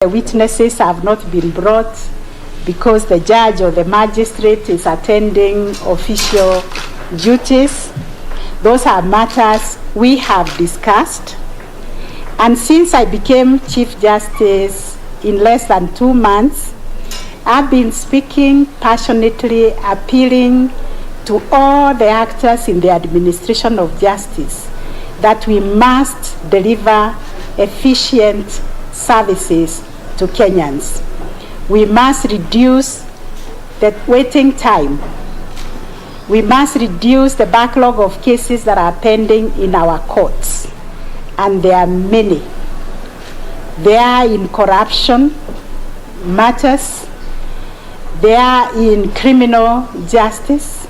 The witnesses have not been brought because the judge or the magistrate is attending official duties. Those are matters we have discussed. And since I became Chief Justice in less than 2 months, I've been speaking passionately, appealing to all the actors in the administration of justice that we must deliver efficient services to Kenyans. We must reduce the waiting time. We must reduce the backlog of cases that are pending in our courts. And there are many. They are in corruption matters. They are in criminal justice.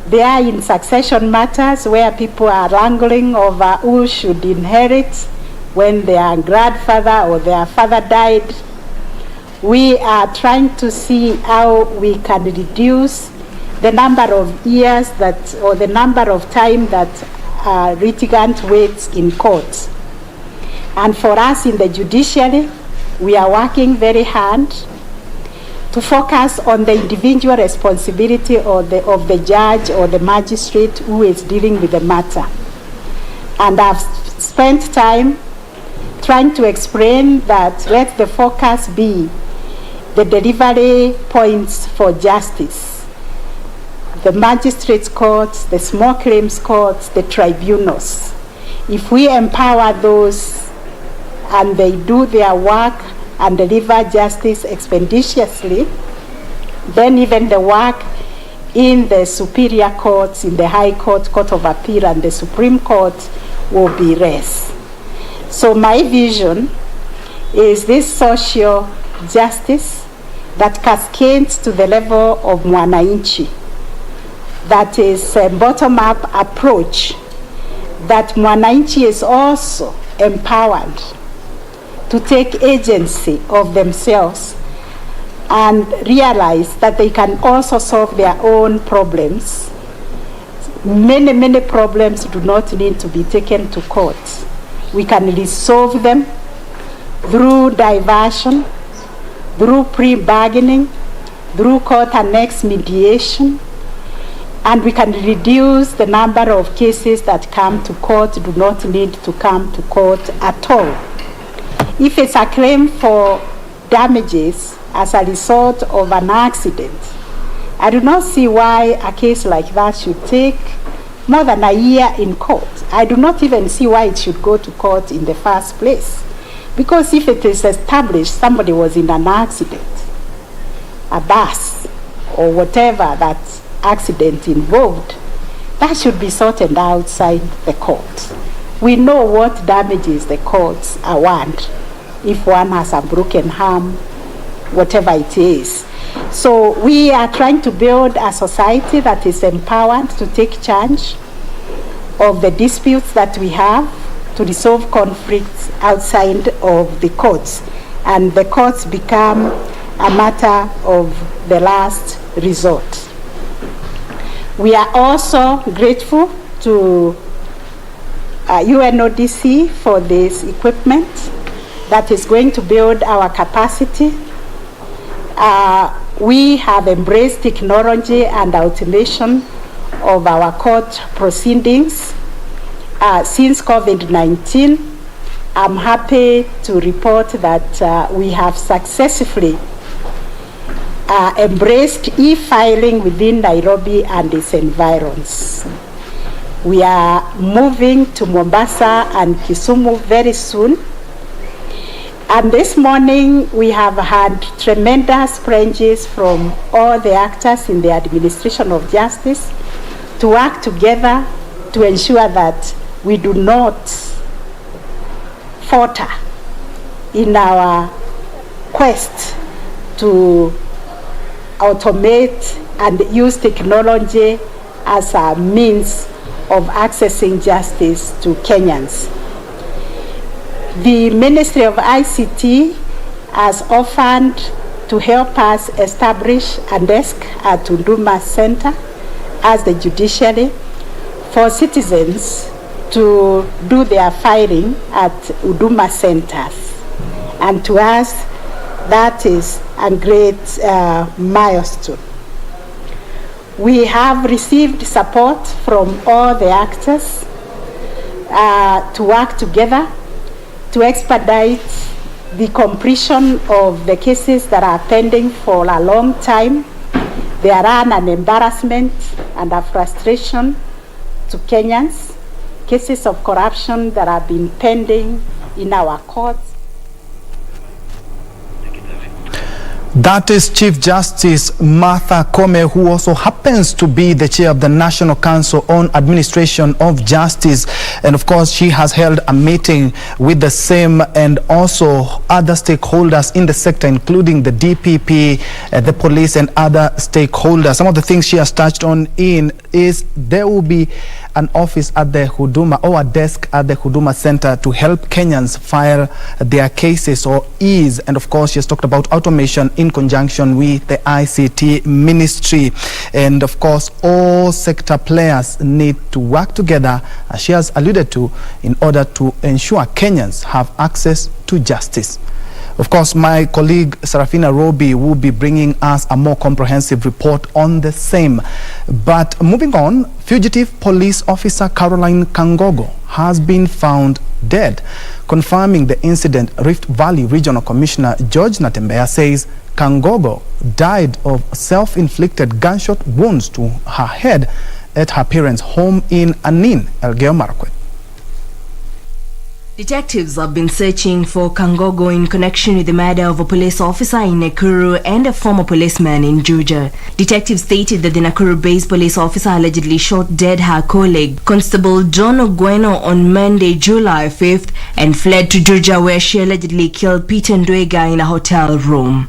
They are in succession matters where people are wrangling over who should inherit when their grandfather or their father died. We are trying to see how we can reduce the number of years that, or the number of time that litigant waits in court. And for us in the judiciary, we are working very hard to focus on the individual responsibility of the judge or the magistrate who is dealing with the matter. And I've spent time trying to explain that let the focus be the delivery points for justice. The magistrates courts, the small claims courts, the tribunals. If we empower those and they do their work and deliver justice expeditiously, then even the work in the superior courts, in the High Court, Court of Appeal, and the Supreme Court will be less. So my vision is this social justice that cascades to the level of mwananchi. That is a bottom-up approach, that mwananchi is also empowered to take agency of themselves and realize that they can also solve their own problems. Many problems do not need to be taken to court. We can resolve them through diversion, through pre-bargaining, through court-annexed mediation, and we can reduce the number of cases that come to court, do not need to come to court at all. If it's a claim for damages as a result of an accident, I do not see why a case like that should take more than a year in court. I do not even see why it should go to court in the first place. Because if it is established somebody was in an accident, a bus, or whatever that accident involved, that should be sorted outside the court. We know what damages the courts award if one has a broken arm, whatever it is. So we are trying to build a society that is empowered to take charge of the disputes that we have, to resolve conflicts outside of the courts, and the courts become a matter of the last resort. We are also grateful to UNODC for this equipment that is going to build our capacity. We have embraced technology and automation of our court proceedings since COVID-19. I'm happy to report that we have successfully embraced e-filing within Nairobi and its environs. We are moving to Mombasa and Kisumu very soon. And this morning we have had tremendous pledges from all the actors in the administration of justice to work together to ensure that we do not falter in our quest to automate and use technology as a means of accessing justice to Kenyans. The Ministry of ICT has offered to help us establish a desk at Huduma Center as the judiciary for citizens to do their filing at Huduma centers. And to us, that is a great milestone. We have received support from all the actors to work together to expedite the completion of the cases that are pending for a long time. They are an embarrassment and a frustration to Kenyans. Cases of corruption that have been pending in our courts. That is Chief Justice Martha Koome, who also happens to be the chair of the National Council on Administration of Justice. And of course, she has held a meeting with the same and also other stakeholders in the sector, including the DPP, the police and other stakeholders. Some of the things she has touched on is there will be an office at the Huduma or a desk at the Huduma Center to help Kenyans file their cases or ease. And of course, she has talked about automation in conjunction with the ICT ministry. And of course, all sector players need to work together, as she has alluded to, in order to ensure Kenyans have access to justice. Of course, my colleague Serafina Robi will be bringing us a more comprehensive report on the same. But moving on, fugitive police officer Caroline Kangogo has been found dead. Confirming the incident, Rift Valley Regional Commissioner George Natembeya says Kangogo died of self-inflicted gunshot wounds to her head at her parents' home in Anin, Elgeyo Marakwet. Detectives have been searching for Kangogo in connection with the murder of a police officer in Nakuru and a former policeman in Juja. Detectives stated that the Nakuru-based police officer allegedly shot dead her colleague, Constable John Ogweno, on Monday, July 5th, and fled to Juja, where she allegedly killed Peter Ndwega in a hotel room.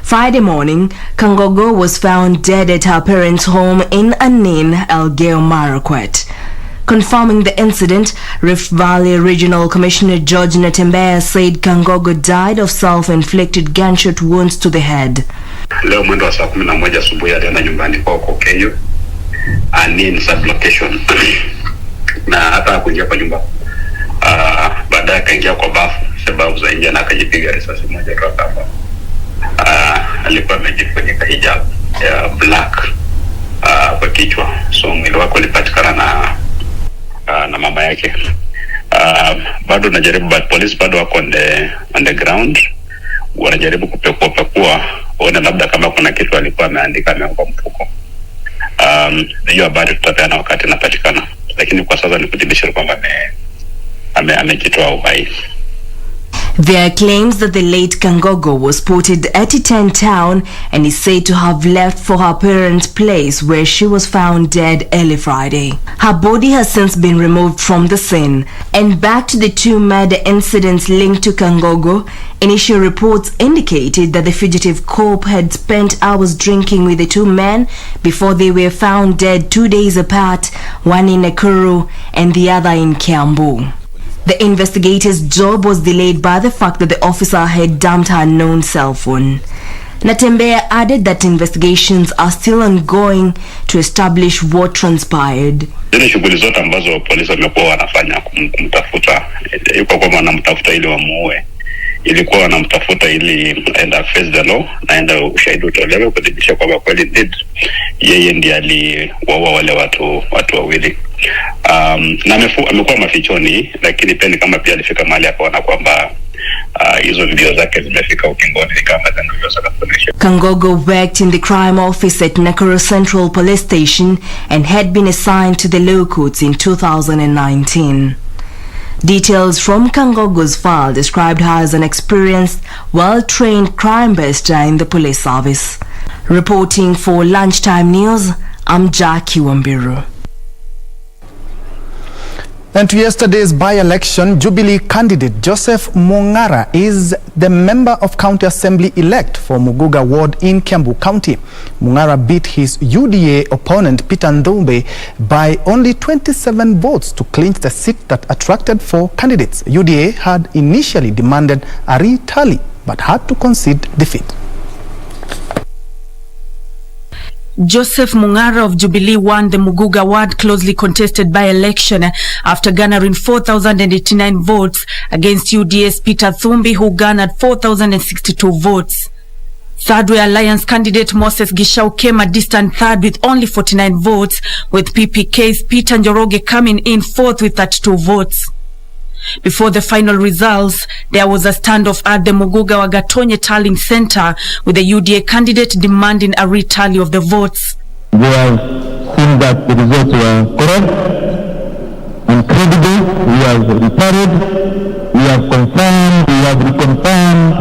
Friday morning, Kangogo was found dead at her parents' home in Anin, Elgeyo Marakwet. Confirming the incident, Rift Valley Regional Commissioner George Natembeya said Kangogo died of self-inflicted gunshot wounds to the head. Leo mwendo wa saa 11 asubuhi alienda nyumbani kwao kwa Kenyo, Anin sublocation. Na hata kuingia kwa nyumba. Baadaye akaingia kwa bafu, sababu za nje na akajipiga risasi moja kwa hapa. Alikuwa amejifunika hijab ya black kwa kichwa. So mwili wake ulipatikana na mama yake. Bado najaribu, but police bado wako on the ground. Wanajaribu kupekua waone labda kama kuna kitu alikuwa ameandika kwa mfuko. Hiyo habari tutapeana wakati inapatikana. Lakini kwa sasa ni kudhibitisha kwamba amejitoa uhai. There are claims that the late Kangogo was spotted at Iten town and is said to have left for her parents' place, where she was found dead early Friday. Her body has since been removed from the scene. And back to the two murder incidents linked to Kangogo, initial reports indicated that the fugitive corpse had spent hours drinking with the two men before they were found dead 2 days apart, one in Nakuru and the other in KIAMBAA. The investigators' job was delayed by the fact that the officer had dumped her known cell phone. Natembeya added that investigations are still ongoing to establish what transpired. Zile shughuli zote ambazo polisi wamekuwa wanafanya kumtafuta, yuko kwa wanamtafuta ili wamuue. Ilikuwa wanamtafuta ili aenda face the law na aenda ushahidi utolewe kudhibitisha kwamba kweli did yeye ndiye aliwaua wale watu wawili. Na amekuwa mafichoni, lakini pia kama pia alifika mahali akaona kwamba hizo video zake zimefika ukingoni kama ndio sasa kuonyesha. Kangogo worked in the crime office at Nakuru Central Police Station and had been assigned to the law courts in 2019. Details from Kangogo's file described her as an experienced, well-trained crime buster in the police service. Reporting for Lunchtime News, I'm Jackie Wambiru. And to yesterday's by-election, Jubilee candidate Joseph Mongara is the member of County Assembly elect for MUGUGA ward in Kiambu County. Mongara beat his UDA opponent Peter Ndwega by only 27 votes to clinch the seat that attracted 4 candidates. UDA had initially demanded a retally but had to concede defeat. Joseph Mungara of Jubilee won the MUGUGA ward closely contested by-election after garnering 4,089 votes against UDA's Peter Thumbi, who garnered 4,062 votes. Third-way alliance candidate Moses Gishau came a distant third with only 49 votes, with PPK's Peter Njoroge coming in fourth with 32 votes. Before the final results, there was a standoff at the MUGUGA Wagatonye tallying center, with the UDA candidate demanding a retally of the votes. We have seen that the results were correct and credible. We have reported, we have confirmed, we have reconfirmed,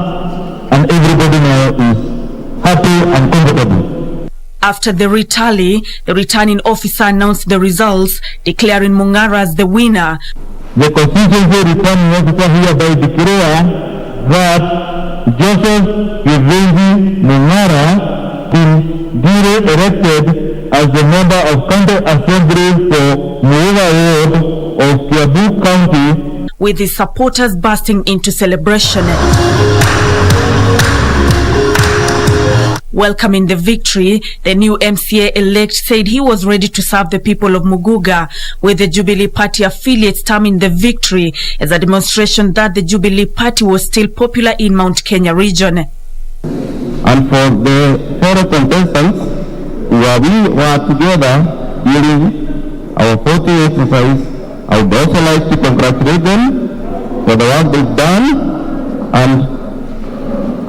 and everybody now is happy and comfortable. After the retally, the returning officer announced the results, declaring Mungara as the winner. The constituency returning officer hereby declare that Joseph Mungara been duly elected as the member of County Assembly for MUGUGA Ward of KIAMBAA County, with his supporters bursting into celebration. Welcoming the victory, the new MCA-elect said he was ready to serve the people of MUGUGA, with the Jubilee Party affiliates terming the victory as a demonstration that the Jubilee Party was still popular in Mount Kenya region. And for the fellow contestants, we were together during our 40th exercise, I would also like to congratulate them for the work they've done, and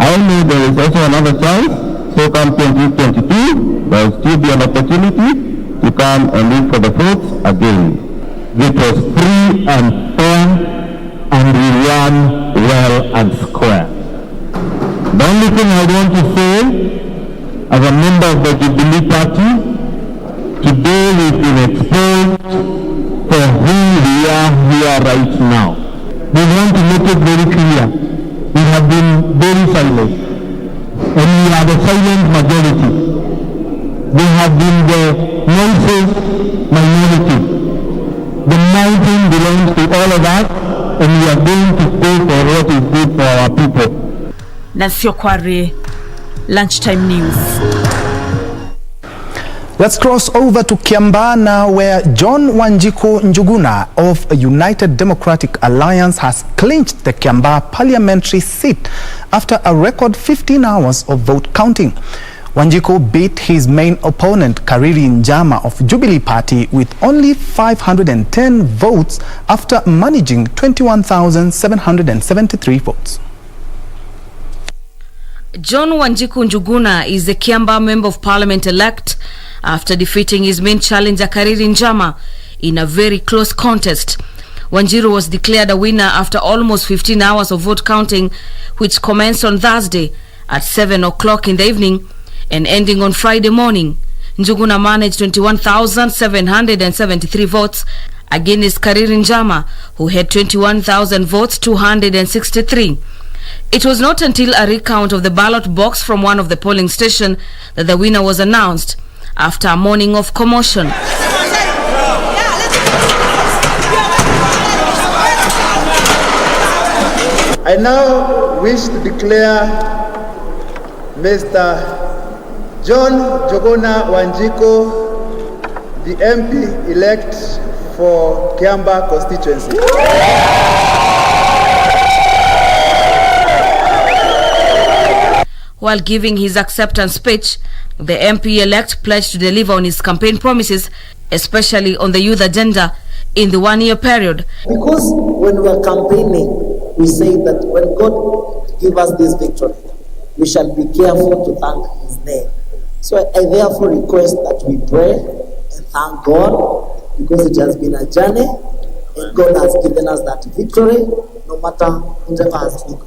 I know there is also another chance. So come 2022, there will still be an opportunity to come and look for the votes again. It was free and fair, and we won well and square. The only thing I want to say, as a member of the Jubilee Party, today we've been exposed for who we are here right now. We want to make it very clear. We have been very silent. And we are the silent majority. We have been the noisy minority. The mountain belongs to all of us, and we are going to pay for what is good for our people. Nasio Kware, Lunchtime News. Let's cross over to KIAMBAA now, where John Wanjiku Njuguna of United Democratic Alliance has clinched the KIAMBAA parliamentary seat after a record 15 hours of vote counting. Wanjiku beat his main opponent, Kariri Njama of Jubilee Party, with only 510 votes after managing 21,773 votes. John Wanjiku Njuguna is the KIAMBAA Member of Parliament-elect after defeating his main challenger Kariri Njama in a very close contest. Wanjiru was declared a winner after almost 15 hours of vote counting, which commenced on Thursday at 7 o'clock in the evening and ending on Friday morning. Njuguna managed 21,773 votes against Kariri Njama, who had 21,000 votes 263. It was not until a recount of the ballot box from one of the polling stations that the winner was announced, after a morning of commotion. I now wish to declare Mr. John Njuguna Wanjiku the MP-elect for KIAMBAA constituency. While giving his acceptance speech, the MP-elect pledged to deliver on his campaign promises, especially on the youth agenda in the one-year period. Because when we are campaigning, we say that when God gives us this victory, we shall be careful to thank his name. So I therefore request that we pray and thank God, because it has been a journey and God has given us that victory, no matter whatever has been.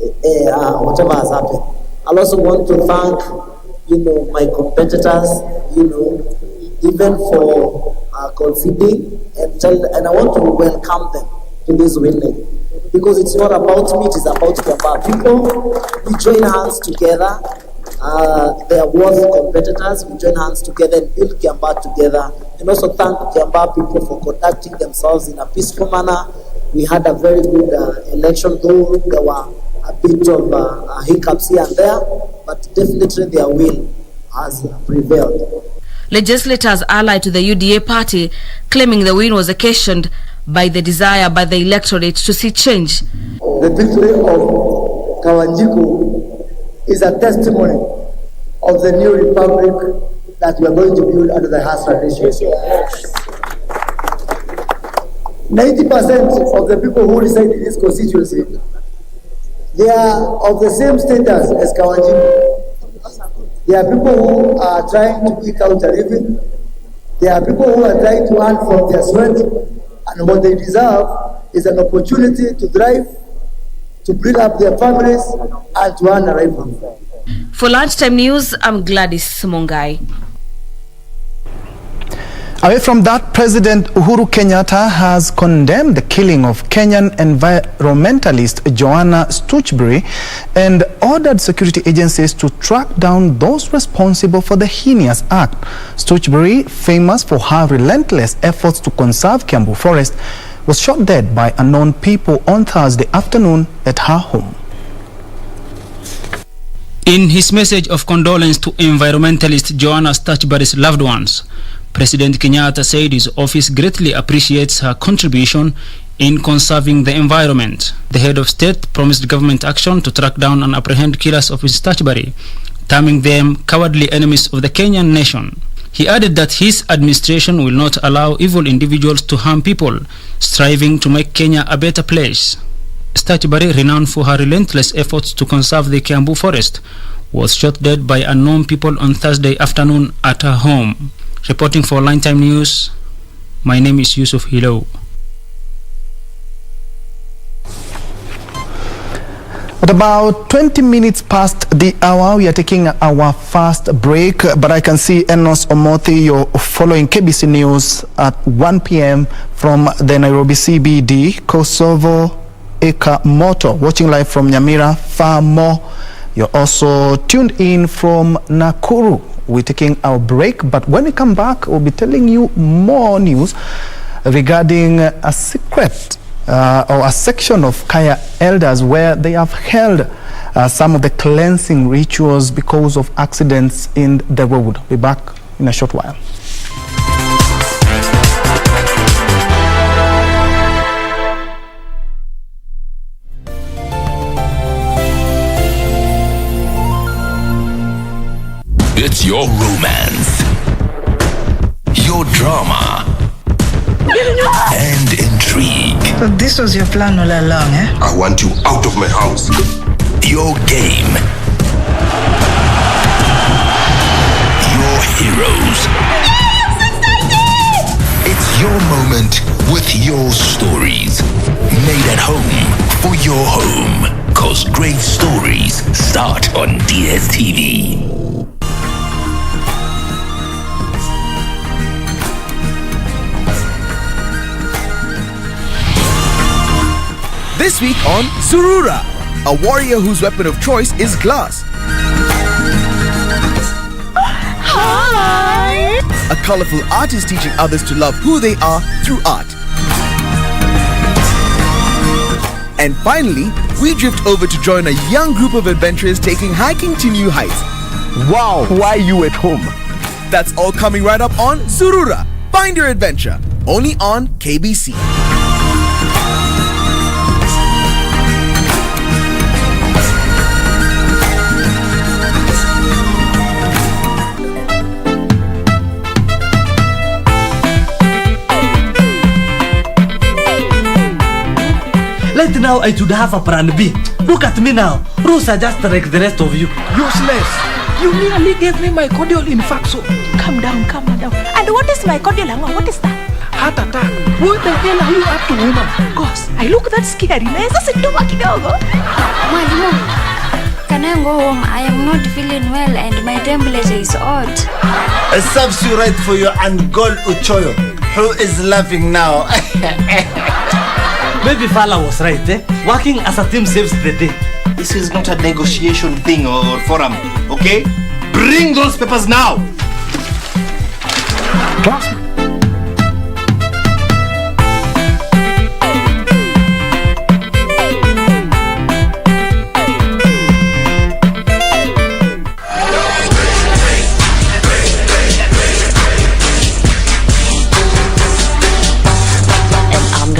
Whatever has happened. I also want to thank, my competitors, even for conceding, and I want to welcome them to this winning, because it's not about me, it is about KIAMBAA people. We join hands together. They are worthy competitors. We join hands together and build KIAMBAA together, and also thank KIAMBAA people for conducting themselves in a peaceful manner. We had a very good election, though there were a bit of hiccups here and there, but definitely their will has prevailed. Legislators allied to the UDA party claiming the win was occasioned by the desire by the electorate to see change. The victory of Kawanjiko is a testimony of the new republic that we are going to build under the House tradition. 90% of the people who reside in this constituency, they are of the same status as Kawanjiko. There are people who are trying to eke out a living. There are people who are trying to earn from their sweat. And what they deserve is an opportunity to thrive, to bring up their families, and to earn a living. For Lunchtime News, I'm Gladys Mungai. Away from that, President Uhuru Kenyatta has condemned the killing of Kenyan environmentalist Joanna Stutchbury and ordered security agencies to track down those responsible for the heinous act. Stutchbury, famous for her relentless efforts to conserve Kiambu Forest, was shot dead by unknown people on Thursday afternoon at her home. In his message of condolence to environmentalist Joanna Stutchbury's loved ones, President Kenyatta said his office greatly appreciates her contribution in conserving the environment. The head of state promised government action to track down and apprehend killers of Ms. Stutchbury, terming them cowardly enemies of the Kenyan nation. He added that his administration will not allow evil individuals to harm people, striving to make Kenya a better place. Stutchbury, renowned for her relentless efforts to conserve the Kiambu Forest, was shot dead by unknown people on Thursday afternoon at her home. Reporting for Lunchtime News, my name is Yusuf Hilo. At about 20 minutes past the hour, we are taking our first break, but I can see Enos Omothi, you're following KBC News at 1 p.m. from the Nairobi CBD. Kosovo Eka Moto, watching live from Nyamira. Far more, you're also tuned in from Nakuru. We're taking our break, but when we come back, we'll be telling you more news regarding a secret or a section of Kaya elders where they have held some of the cleansing rituals because of accidents in the road. We'll be back in a short while. It's your romance, your drama, and intrigue. So this was your plan all along, eh? I want you out of my house. Your game. Your heroes. It's your moment with your stories. Made at home for your home. 'Cause great stories start on DSTV. This week on Surura, a warrior whose weapon of choice is glass. Hi! A colorful artist teaching others to love who they are through art. And finally, we drift over to join a young group of adventurers taking hiking to new heights. Wow, why you at home? That's all coming right up on Surura. Find your adventure, only on KBC. Right now, I should have a plan B. Look at me now. Rules are just like the rest of you. Useless. You nearly gave me my cordial infarction. Calm down, calm down. And what is my cordial? What is that? Heart attack. What the hell are you up to, woman? Gosh, I look that scary. Mwalimu, can I go home? I am not feeling well and my temperature is odd. A substitute for your Angol Uchoyo, who is laughing now. Maybe Fala was right, eh? Working as a team saves the day. This is not a negotiation thing or forum, okay? Bring those papers now!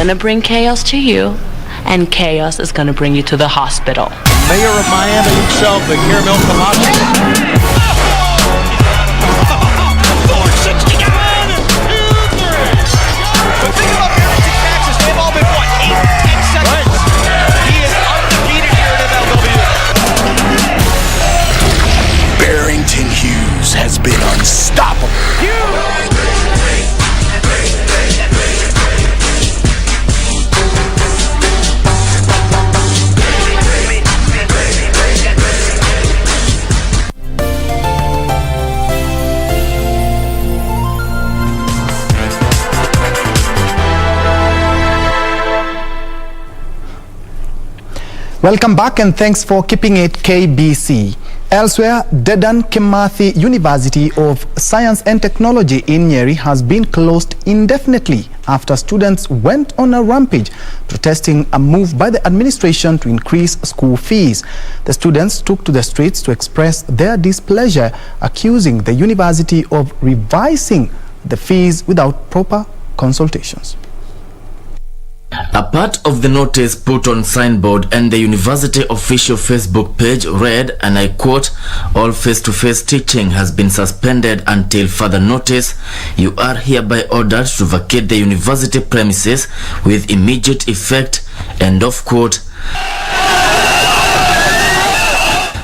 gonna bring chaos to you, and chaos is gonna bring you to the hospital. Mayor of Miami himself, Guillermo Camacho. Has been unstoppable. Welcome back and thanks for keeping it KBC. Elsewhere, Dedan Kimathi University of Science and Technology in Nyeri has been closed indefinitely after students went on a rampage protesting a move by the administration to increase school fees. The students took to the streets to express their displeasure, accusing the university of revising the fees without proper consultations. A part of the notice put on signboard and the university official Facebook page read, and I quote, "All face-to-face teaching has been suspended until further notice. You are hereby ordered to vacate the university premises with immediate effect," end of quote.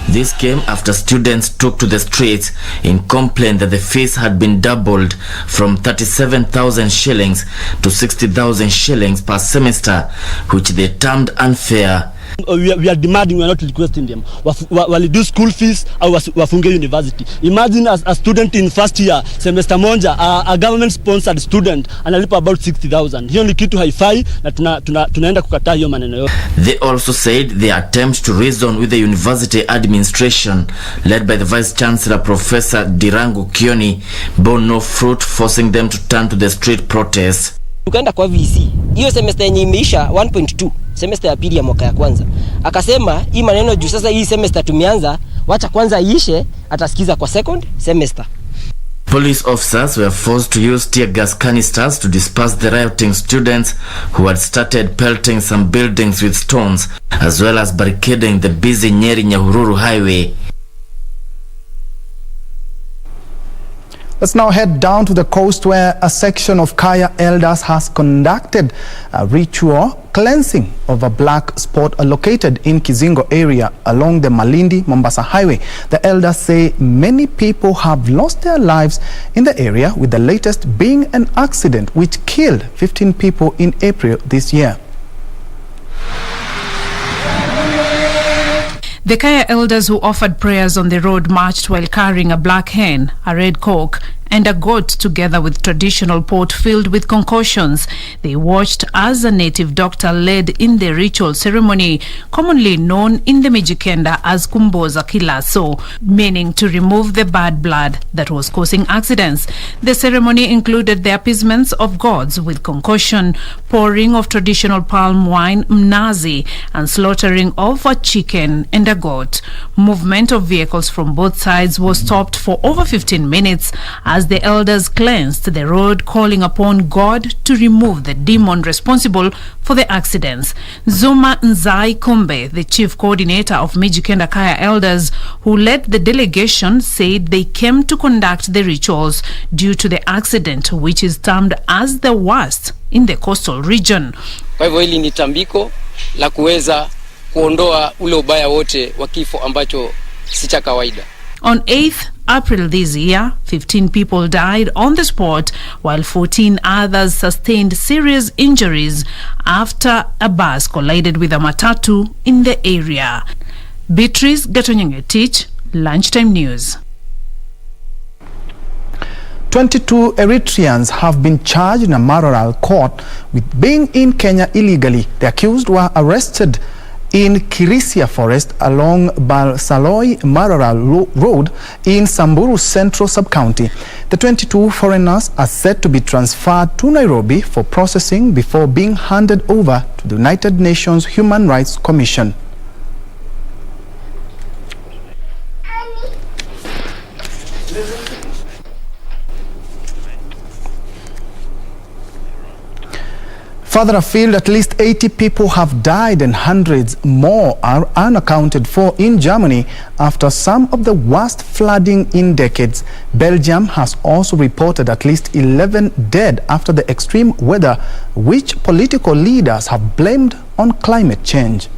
This came after students took to the streets in complaint that the fees had been doubled from 37,000 shillings to 60,000 shillings per semester, which they termed unfair. We are demanding, we are not requesting them. Wali do school fees au wafunge university. Imagine as a student in first year, semester moja, a government sponsored student analipa about 60,000. Hiyo ni kitu haifai na tunaenda kukataa hiyo maneno yote. They also said their attempts to reason with the university administration led by the Vice Chancellor Professor Dirangu Kioni bore no fruit, forcing them to turn to the street protests. Tukaenda kwa VC. Hiyo semester yenye imeisha 1.2, semester ya pili ya mwaka ya kwanza. Akasema hii maneno juu sasa hii semester tumeanza, wacha kwanza iishe, atasikiza kwa second semester. Police officers were forced to use tear gas canisters to disperse the rioting students who had started pelting some buildings with stones, as well as barricading the busy Nyeri-Nyahururu highway. Let's now head down to the coast where a section of Kaya elders has conducted a ritual cleansing of a black spot located in Kizingo area along the Malindi-Mombasa highway. The elders say many people have lost their lives in the area, with the latest being an accident which killed 15 people in April this year. The Kaya elders who offered prayers on the road marched while carrying a black hen, a red cock, and a goat, together with traditional pot filled with concoctions. They watched as a native doctor led in the ritual ceremony, commonly known in the Mijikenda as Kumboza Kilaso, meaning to remove the bad blood that was causing accidents. The ceremony included the appeasements of gods with concoction, pouring of traditional palm wine mnazi, and slaughtering of a chicken and a goat. Movement of vehicles from both sides was stopped for over 15 minutes as the elders cleansed the road, calling upon God to remove the demon responsible for the accidents. Zuma Nzai Kumbe, the chief coordinator of Mijikenda Kaya elders who led the delegation, said they came to conduct the rituals due to the accident, which is termed as the worst in the coastal region. Kwa hivyo hili ni tambiko la kuweza kuondoa ule ubaya wote wa kifo ambacho si cha kawaida. On 8th April this year, 15 people died on the spot, while 14 others sustained serious injuries after a bus collided with a matatu in the area. Beatrice Gatonyengetich, Lunchtime News. 22 Eritreans have been charged in a Maroral court with being in Kenya illegally. The accused were arrested in Kirisia Forest along Balsaloi Maroral Road in Samburu Central Sub-County. The 22 foreigners are set to be transferred to Nairobi for processing before being handed over to the United Nations Human Rights Commission. Further afield, at least 80 people have died and hundreds more are unaccounted for in Germany after some of the worst flooding in decades. Belgium has also reported at least 11 dead after the extreme weather, which political leaders have blamed on climate change.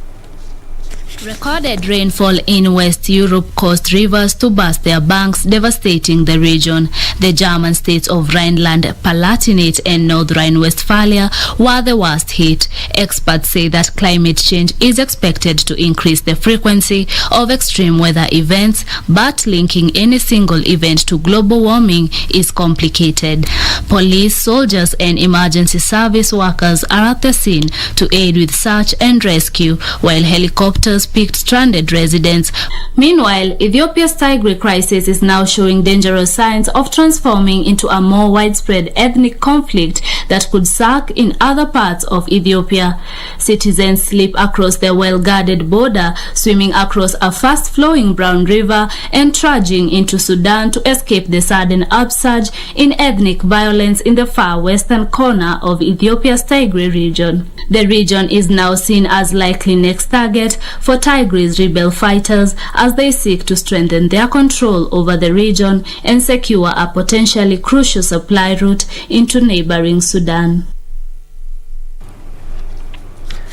Recorded rainfall in West Europe caused rivers to burst their banks, devastating the region. The German states of Rhineland-Palatinate and North Rhine-Westphalia were the worst hit. Experts say that climate change is expected to increase the frequency of extreme weather events, but linking any single event to global warming is complicated. Police, soldiers, and emergency service workers are at the scene to aid with search and rescue, while helicopters picked stranded residents. Meanwhile, Ethiopia's Tigray crisis is now showing dangerous signs of transforming into a more widespread ethnic conflict that could surge in other parts of Ethiopia. Citizens slip across the well-guarded border, swimming across a fast-flowing brown river and trudging into Sudan to escape the sudden upsurge in ethnic violence in the far western corner of Ethiopia's Tigray region. The region is now seen as likely next target for Tigray's rebel fighters as they seek to strengthen their control over the region and secure a potentially crucial supply route into neighboring Sudan.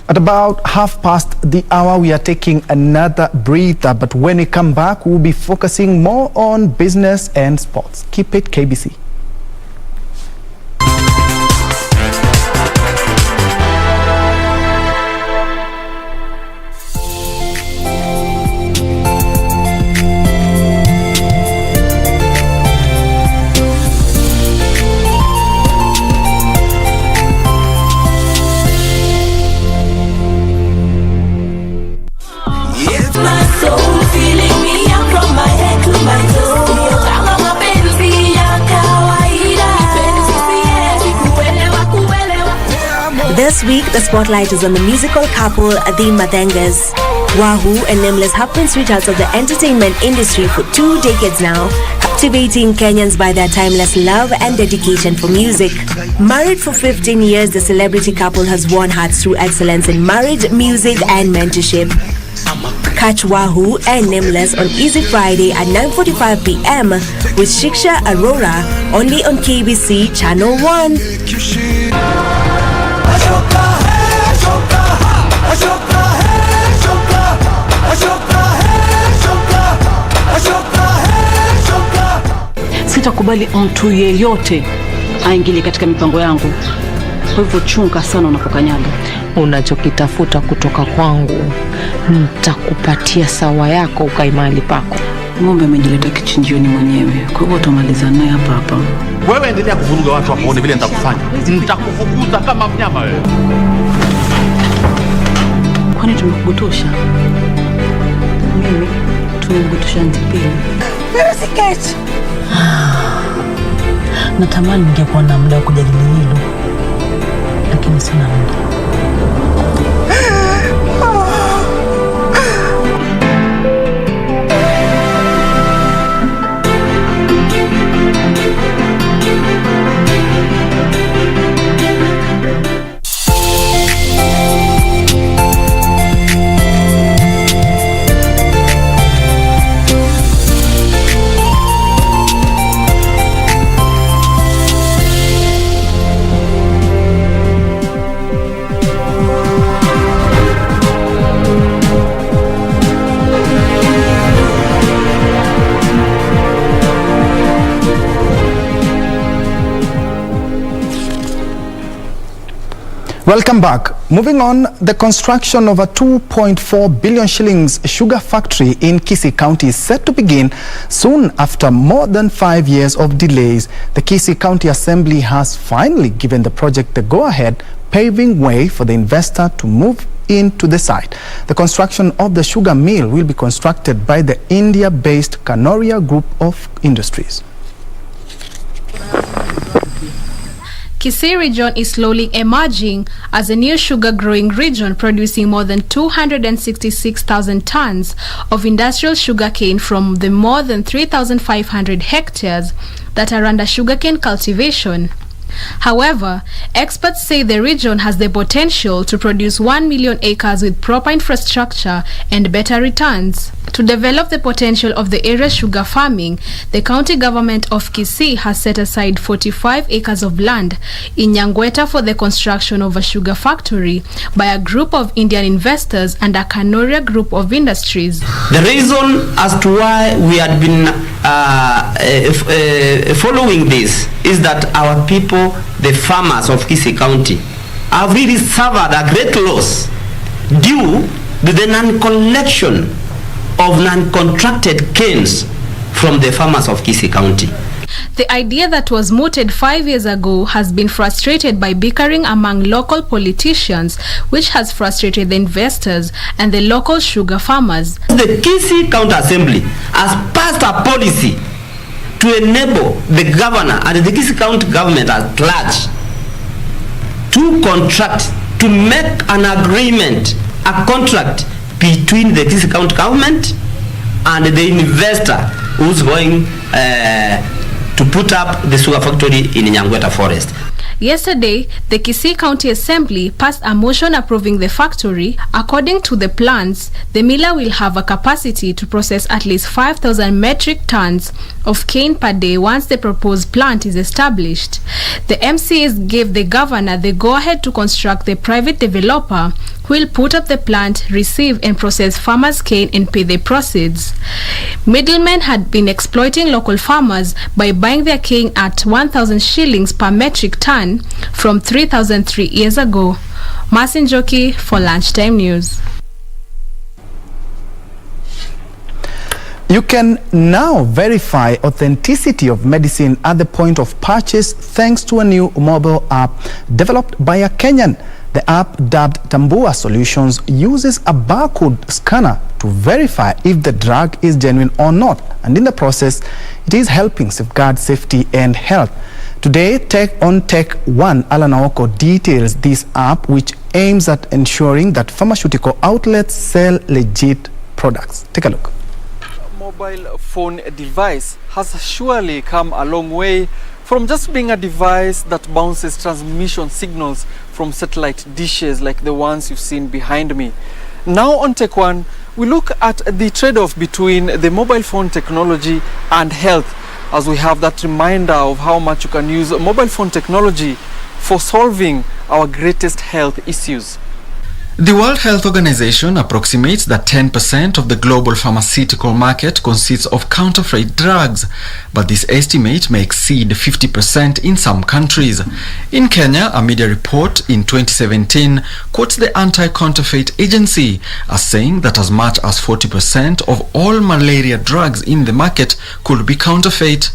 At about 1:30, we are taking another breather, but when we come back, we'll be focusing more on business and sports. Keep it KBC. This week, the spotlight is on the musical couple, the Madengas. Wahoo and Nameless have been sweethearts of the entertainment industry for 2 decades now, captivating Kenyans by their timeless love and dedication for music. Married for 15 years, the celebrity couple has won hearts through excellence in marriage, music, and mentorship. Catch Wahoo and Nameless on Easy Friday at 9:45 p.m. with Shiksha Arora, only on KBC Channel 1. Sitakubali mtu yeyote aingilie katika mipango yangu. Kwa hivyo chunga sana unapokanyaga. Unachokitafuta kutoka kwangu nitakupatia sawa yako ukae mahali pako. Ng'ombe amejileta kichinjioni mwenyewe. Kwa hivyo utamaliza naye hapa hapa. Wewe endelea kuvuruga watu hapo, uone vile nitakufanya. Nitakufukuza kama mnyama wewe. Kwani tumekugutosha? Mimi tumekugutosha ntipili. Perusikech. Natamani ningekuwa na muda wa kujadili hilo, lakini sina muda. Welcome back. Moving on, the construction of a 2.4 billion shillings sugar factory in Kisii County is set to begin soon after more than 5 years of delays. The Kisii County Assembly has finally given the project the go-ahead, paving way for the investor to move into the site. The construction of the sugar mill will be constructed by the India-based Kanoria Group of Industries. Kisii region is slowly emerging as a new sugar growing region, producing more than 266,000 tons of industrial sugarcane from the more than 3,500 hectares that are under sugarcane cultivation. However, experts say the region has the potential to produce 1 million acres with proper infrastructure and better returns. To develop the potential of the area's sugar farming, the county government of Kisii has set aside 45 acres of land in Nyangweta for the construction of a sugar factory by a group of Indian investors and a Kanoria group of industries. The reason as to why we had been following this is that our people, the farmers of Kisii County, have really suffered a great loss due to the non-collection of non-contracted canes from the farmers of Kisii County. The idea that was mooted 5 years ago has been frustrated by bickering among local politicians, which has frustrated the investors and the local sugar farmers. The Kisii County Assembly has passed a policy to enable the governor and the Kisii County government at large to contract, to make an agreement, a contract between the Kisii County government and the investor who's going to put up the sugar factory in Nyangweta Forest. Yesterday, the Kisii County Assembly passed a motion approving the factory. According to the plans, the miller will have a capacity to process at least 5,000 metric tons of cane per day once the proposed plant is established. The MCAs gave the governor the go-ahead to construct the private developer who will put up the plant, receive and process farmers' cane and pay the proceeds. Middlemen had been exploiting local farmers by buying their cane at 1,000 shillings per metric ton from 3,000 3 years ago. Martin Joki for Lunchtime News. You can now verify authenticity of medicine at the point of purchase thanks to a new mobile app developed by a Kenyan. The app, dubbed Tambua Solutions, uses a barcode scanner to verify if the drug is genuine or not, and in the process, it is helping safeguard safety and health. Today, Tech on Tech One, Alan Aoko details this app, which aims at ensuring that pharmaceutical outlets sell legit products. Take a look. Mobile phone device has surely come a long way from just being a device that bounces transmission signals from satellite dishes like the ones you've seen behind me. Now on Tech One, we look at the trade-off between the mobile phone technology and health, as we have that reminder of how much you can use mobile phone technology for solving our greatest health issues. The World Health Organization approximates that 10% of the global pharmaceutical market consists of counterfeit drugs, but this estimate may exceed 50% in some countries. In Kenya, a media report in 2017 quotes the Anti-Counterfeit Agency as saying that as much as 40% of all malaria drugs in the market could be counterfeit.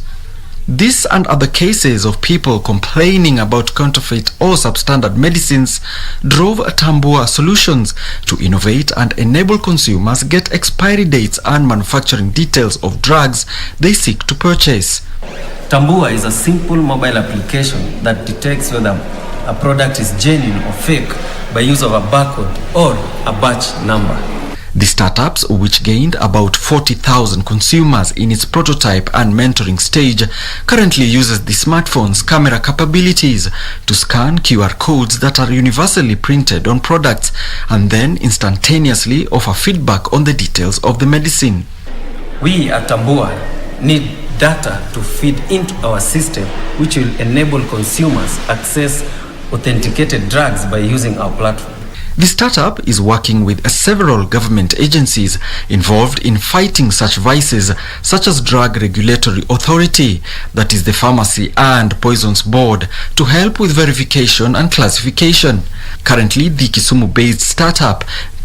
This and other cases of people complaining about counterfeit or substandard medicines drove Tambua Solutions to innovate and enable consumers get expiry dates and manufacturing details of drugs they seek to purchase. Tambua is a simple mobile application that detects whether a product is genuine or fake by use of a barcode or a batch number. The startups, which gained about 40,000 consumers in its prototype and mentoring stage, currently uses the smartphone's camera capabilities to scan QR codes that are universally printed on products and then instantaneously offer feedback on the details of the medicine. We at Tambua need data to feed into our system, which will enable consumers access authenticated drugs by using our platform. The startup is working with several government agencies involved in fighting such vices, such as Drug Regulatory Authority, that is the Pharmacy and Poisons Board, to help with verification and classification. Currently, the Kisumu-based startup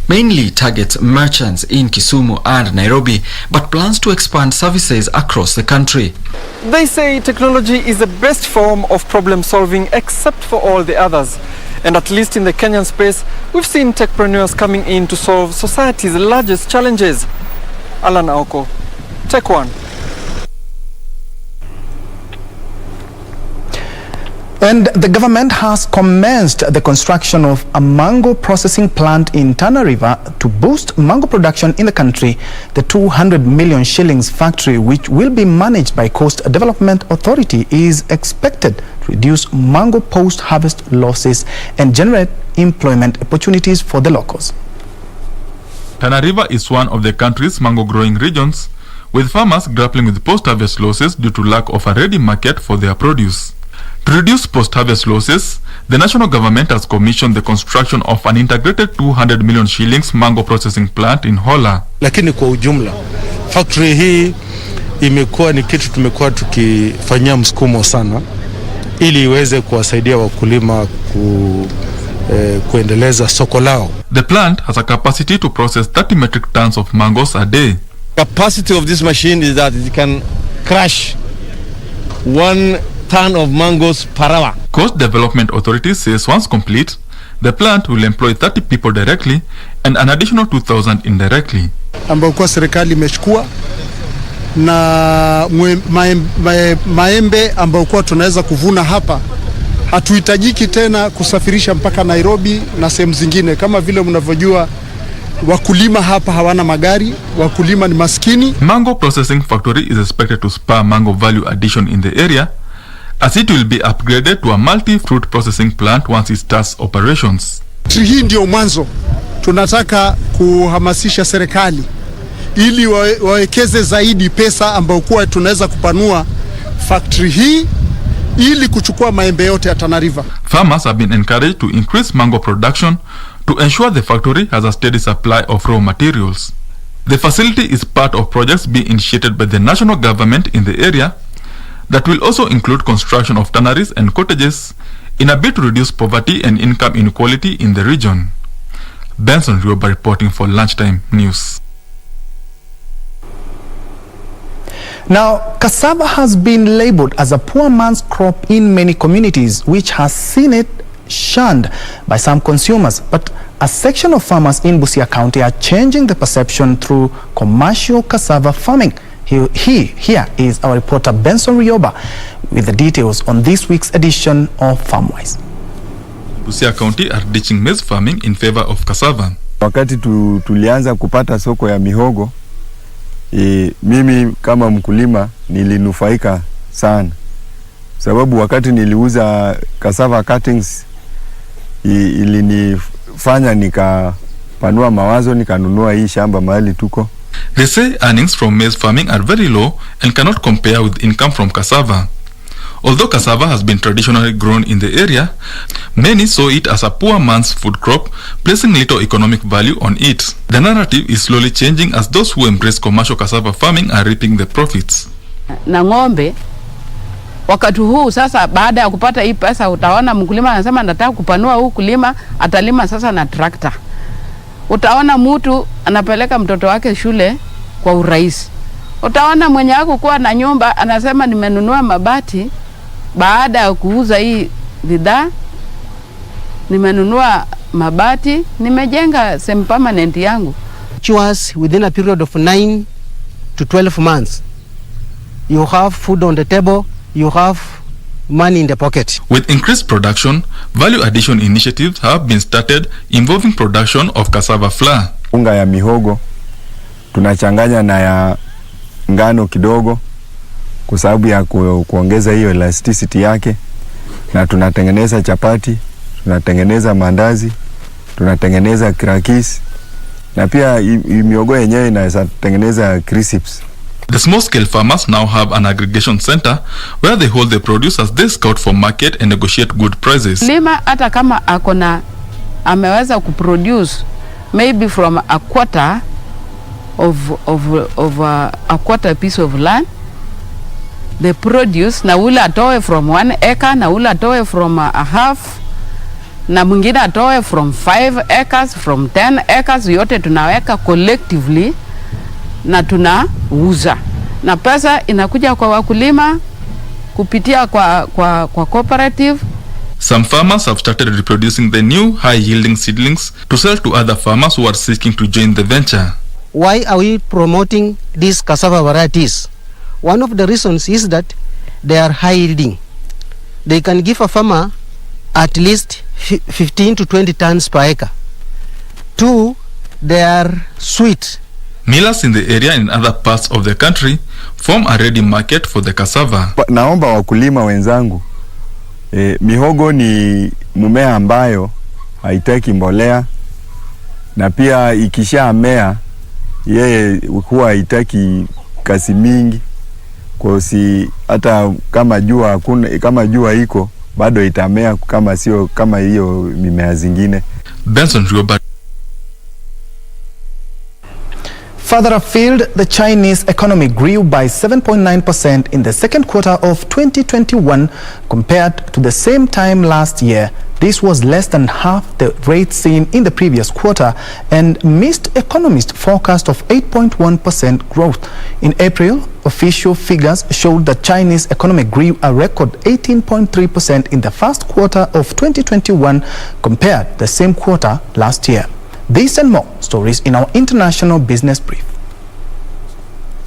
mainly targets merchants in Kisumu and Nairobi, but plans to expand services across the country. They say technology is the best form of problem solving except for all the others. And at least in the Kenyan space, we've seen techpreneurs coming in to solve society's largest challenges. Alan Aoko, Tech One. And the government has commenced the construction of a mango processing plant in Tana River to boost mango production in the country. The 200 million shillings factory, which will be managed by Coast Development Authority, is expected to reduce mango post-harvest losses and generate employment opportunities for the locals. Tana River is one of the country's mango growing regions, with farmers grappling with post-harvest losses due to lack of a ready market for their produce. To reduce post-harvest losses, the national government has commissioned the construction of an integrated 200 million shillings mango processing plant in Hola. Lakini kwa ujumla, factory hii imekuwa ni kitu tumekuwa tukifanyia msukumo sana ili iweze kuwasaidia wakulima kuendeleza soko lao. The plant has a capacity to process 30 metric tons of mangoes a day. Capacity of this machine is that it can crush 1 ton of mangoes per hour. Coast Development Authority says once complete, the plant will employ 30 people directly and an additional 2,000 indirectly. Ambao kwa serikali imechukua na maembe ambao kwa tunaweza kuvuna hapa, hatuhitajiki tena kusafirisha mpaka Nairobi na sehemu zingine. Kama vile mnavyojua, wakulima hapa hawana magari, wakulima ni maskini. Mango processing factory is expected to spur mango value addition in the area, as it will be upgraded to a multi-fruit processing plant once it starts operations. Hii ndio mwanzo. Tunataka kuhamasisha serikali ili wawekeze zaidi pesa ambao kwa tunaweza kupanua factory hii ili kuchukua maembe yote ya Tana River. Farmers have been encouraged to increase mango production to ensure the factory has a steady supply of raw materials. The facility is part of projects being initiated by the national government in the area that will also include construction of tanneries and cottages in a bid to reduce poverty and income inequality in the region. Ben Troy Njue reporting for Lunchtime News. Now, cassava has been labeled as a poor man's crop in many communities, which has seen it shunned by some consumers. But a section of farmers in Busia County are changing the perception through commercial cassava farming. Here is our reporter Ben Troy Njue with the details on this week's edition of Farmwise. Busia County are ditching maize farming in favor of cassava. Wakati tulianza kupata soko ya mihogo, mimi kama mkulima nilinufaika sana, sababu wakati niliuza cassava cuttings ilinifanya nikapanua mawazo, nikanunua hii shamba mahali tuko. They say earnings from maize farming are very low and cannot compare with income from cassava. Although cassava has been traditionally grown in the area, many saw it as a poor man's food crop, placing little economic value on it. The narrative is slowly changing as those who embrace commercial cassava farming are reaping the profits. Na ng'ombe, wakati huu sasa baada ya kupata hii pesa, utaona mkulima anasema nataka kupanua huu kulima, atalima sasa na trakta. Utaona mtu anapeleka mtoto wake shule kwa urahisi. Utaona mwenye wako kuwa na nyumba anasema nimenunua mabati baada ya kuuza hii bidhaa, nimenunua mabati, nimejenga semi permanent yangu. Chores within a period of 9 to 12 months. You have food on the table, you have money in the pocket. With increased production, value addition initiatives have been started involving production of cassava flour. Unga ya mihogo tunachanganya na ya ngano kidogo kwa sababu ya kuongeza hiyo elasticity yake, na tunatengeneza chapati, tunatengeneza mandazi, tunatengeneza crackers, na pia mihogo yenyewe inaweza tengeneza crisps. The small-scale farmers now have an aggregation center where they hold the produce as they scout for market and negotiate good prices. Lima hata kama akona ameweza kuproduce maybe from a quarter of a quarter piece of land, the produce na ule atoe from 1 acre, na ule atoe from a half, na mwingine atoe from 5 acres, from 10 acres, yote tunaweka collectively na tunauza. Na pesa inakuja kwa wakulima kupitia kwa cooperative. Some farmers have started reproducing the new high-yielding seedlings to sell to other farmers who are seeking to join the venture. Why are we promoting these cassava varieties? One of the reasons is that they are high yielding. they can give a farmer at least 15 to 20 tons per acre. 2, they are sweet. Millers in the area and other parts of the country form a ready market for the cassava. Naomba wakulima wenzangu, mihogo ni mmea ambayo haitaki mbolea, na pia ikishamea yeye huwa haitaki kasi mingi, kwa si hata kama jua hakuna, kama jua iko bado itamea kama sio kama hiyo mimea zingine. Ben Troy Njue. Further afield, the Chinese economy grew by 7.9% in the second quarter of 2021 compared to the same time last year. This was less than half the rate seen in the previous quarter and missed economists' forecast of 8.1% growth. In April, official figures showed that Chinese economy grew a record 18.3% in the first quarter of 2021 compared to the same quarter last year. This and more stories in our international business brief.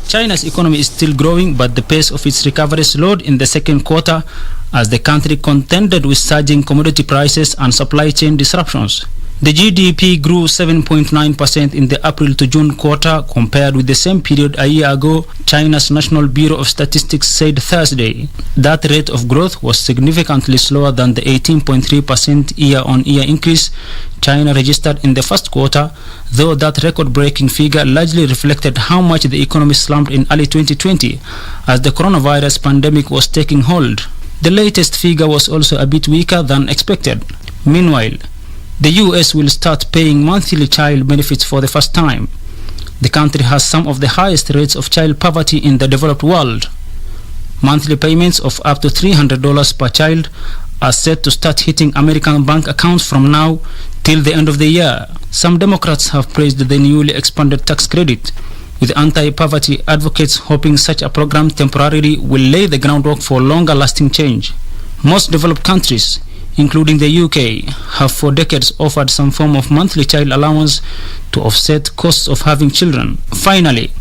China's economy is still growing, but the pace of its recovery slowed in the second quarter as the country contended with surging commodity prices and supply chain disruptions. The GDP grew 7.9% in the April to June quarter compared with the same period a year ago, China's National Bureau of Statistics said Thursday. That rate of growth was significantly slower than the 18.3% year-on-year increase China registered in the first quarter, though that record-breaking figure largely reflected how much the economy slumped in early 2020 as the coronavirus pandemic was taking hold. The latest figure was also a bit weaker than expected. Meanwhile, the US will start paying monthly child benefits for the first time. The country has some of the highest rates of child poverty in the developed world. Monthly payments of up to $300 per child are set to start hitting American bank accounts from now till the end of the year. Some Democrats have praised the newly expanded tax credit, with anti-poverty advocates hoping such a program temporarily will lay the groundwork for longer-lasting change. Most developed countries, including the UK, have for decades offered some form of monthly child allowance to offset costs of having children. Finally,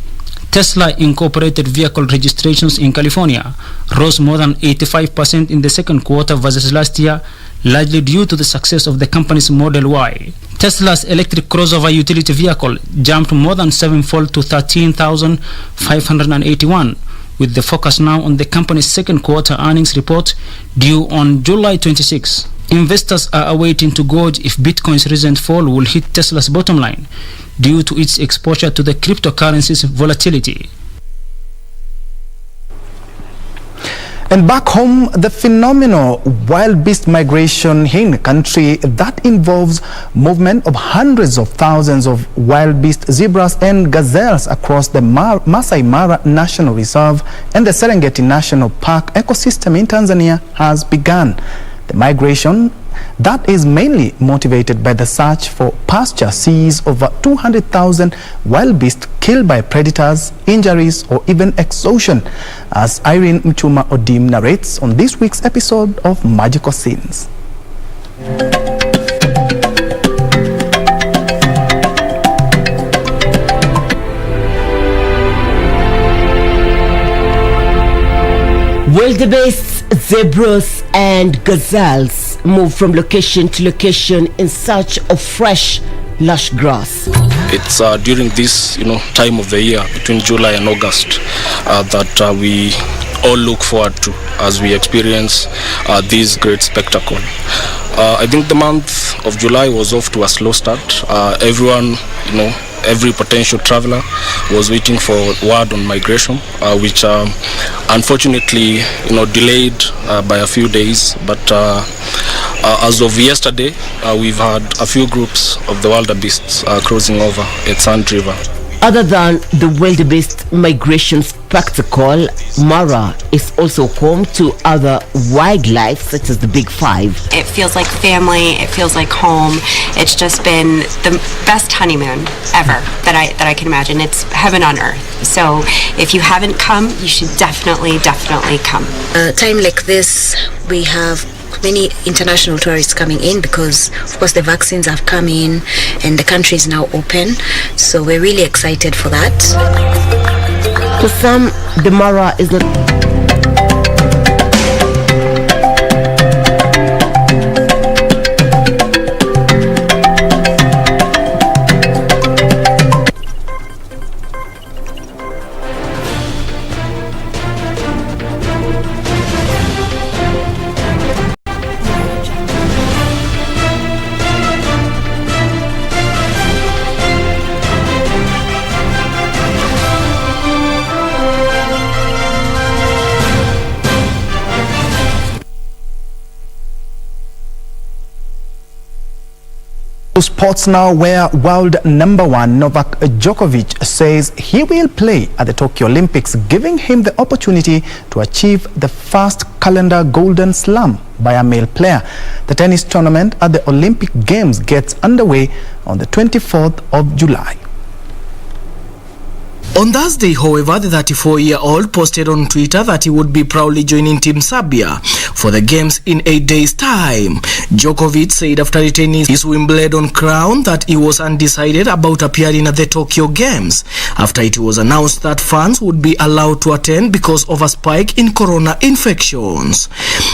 Tesla Incorporated vehicle registrations in California rose more than 85% in the second quarter versus last year, largely due to the success of the company's Model Y. Tesla's electric crossover utility vehicle jumped more than sevenfold to 13,581, with the focus now on the company's second quarter earnings report due on July 26. Investors are awaiting to gauge if Bitcoin's recent fall will hit Tesla's bottom line due to its exposure to the cryptocurrency's volatility. And back home, the phenomenal wild beast migration here in the country that involves movement of hundreds of thousands of wild beast zebras and gazelles across the Masai Mara National Reserve and the Serengeti National Park ecosystem in Tanzania has begun. The migration that is mainly motivated by the search for pasture sees over 200,000 wild beasts killed by predators, injuries, or even exhaustion, as Irene Mchuma Odim narrates on this week's episode of Magical Scenes. Wildebeests, zebras and gazelles move from location to location in search of fresh, lush grass. It's during this time of the year between July and August that we all look forward to as we experience this great spectacle. I think the month of July was off to a slow start. Everyone, every potential traveler was waiting for word on migration, which unfortunately delayed by a few days, but as of yesterday we've had a few groups of the wildebeests crossing over at Sand River. Other than the wildebeest migration spectacle, Mara is also home to other wildlife such as the Big Five. It feels like family, it feels like home. It's just been the best honeymoon ever that I can imagine. It's heaven on earth. So if you haven't come, you should definitely come. Time like this, we have many international tourists coming in because of course the vaccines have come in and the country is now open, so we're really excited for that. For some, the Mara is not To sports now, where world number 1 Novak Djokovic says he will play at the Tokyo Olympics, giving him the opportunity to achieve the first calendar Golden Slam by a male player. The tennis tournament at the Olympic Games gets underway on the 24th of July. On Thursday, however, the 34-year-old posted on Twitter that he would be proudly joining Team Serbia for the games in 8 days' time. Djokovic said after retaining his Wimbledon crown that he was undecided about appearing at the Tokyo Games after it was announced that fans would be allowed to attend because of a spike in corona infections.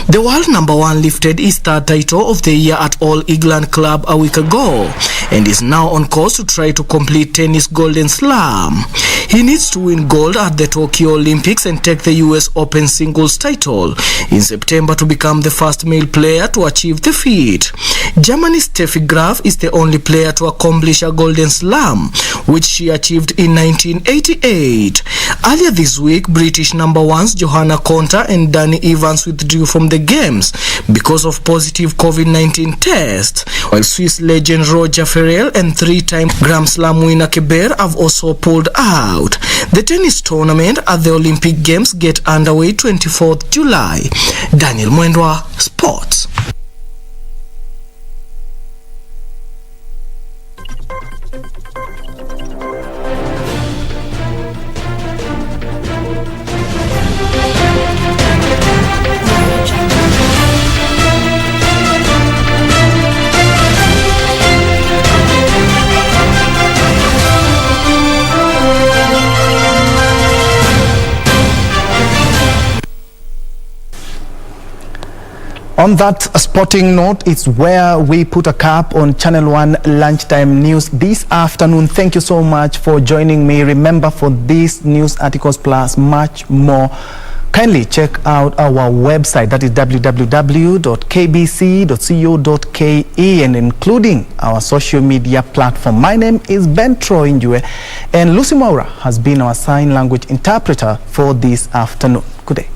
The world number 1 lifted his third title of the year at All England Club a week ago and is now on course to try to complete tennis Golden Slam. He needs to win gold at the Tokyo Olympics and take the US Open singles title in September to become the first male player to achieve the feat. Germany's Steffi Graf is the only player to accomplish a Golden Slam, which she achieved in 1988. Earlier this week, British number 1s Johanna Konta and Dani Evans withdrew from the games because of positive COVID-19 tests, while Swiss legend Roger Federer and 3-time Grand Slam winner Kerber have also pulled out. The tennis tournament at the Olympic Games get underway 24th July. Daniel Mwendwa, Sports. On that sporting note, it's where we put a cap on Channel 1 Lunchtime News this afternoon. Thank you so much for joining me. Remember, for these news articles plus much more, kindly check out our website, that is www.kbc.co.ke, and including our social media platform. My name is Ben Troy Njue, and Lucy Maura has been our sign language interpreter for this afternoon. Good day.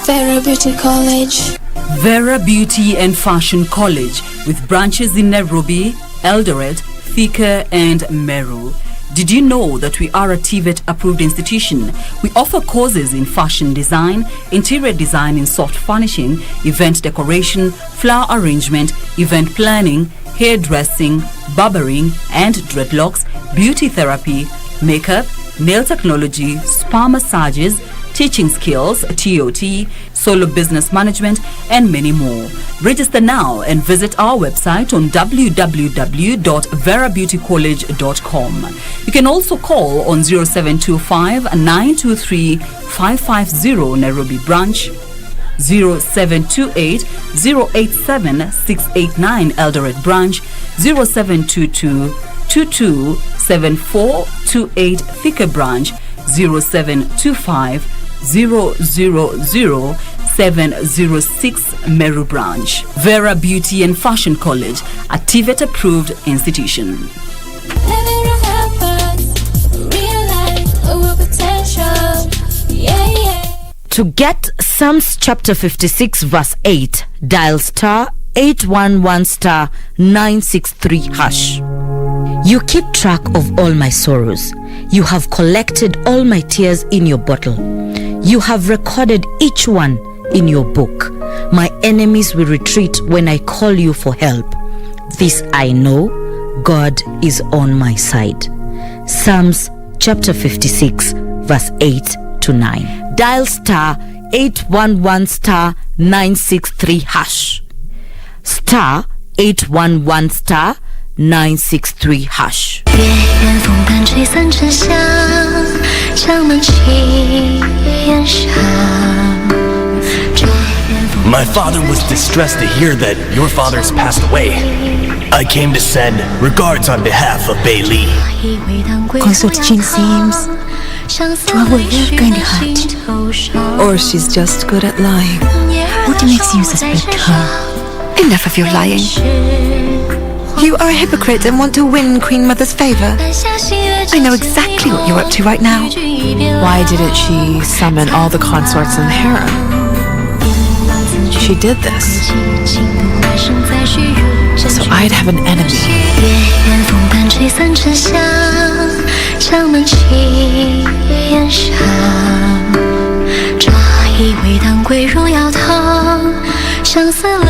Vera Beauty College. Vera Beauty and Fashion College, with branches in Nairobi, Eldoret, Thika and Meru. Did you know that we are a TVET approved institution? We offer courses in fashion design, interior design in soft furnishing, event decoration, flower arrangement, event planning, hairdressing, barbering and dreadlocks, beauty therapy, makeup, nail technology, spa massages, teaching skills, TOT, solo business management, and many more. Register now and visit our website on www.verabeautycollege.com. You can also call on 0725-923-550 Nairobi branch, 0728-087-689 Eldoret branch, 0722-227428 Thika branch, 0725-000-706 Meru branch. Vera Beauty and Fashion College, a TVET approved institution. To get Psalms chapter 56 verse 8, dial star 811 star 963 hash. You keep track of all my sorrows. You have collected all my tears in your bottle. You have recorded each one in your book. My enemies will retreat when I call you for help. This I know, God is on my side. Psalms chapter 56 verse 8 to 9. Dial star 811 star 963 hash. Star 811 star 963 hash. 夜风般吹散沉香，长满青烟上。My father was distressed to hear that your father's passed away. I came to send regards on behalf of Bei Li. Consort Jin seems to have a very kind heart. Or she's just good at lying. What makes you suspect her? Enough of your lying. You are a hypocrite and want to win Queen Mother's favor. I know exactly what you're up to right now. Why didn't she summon all the consorts in the harem? She did this so I'd have an enemy. 风伴吹散沉香，将门起檐上。抓一味当归入药汤，相思。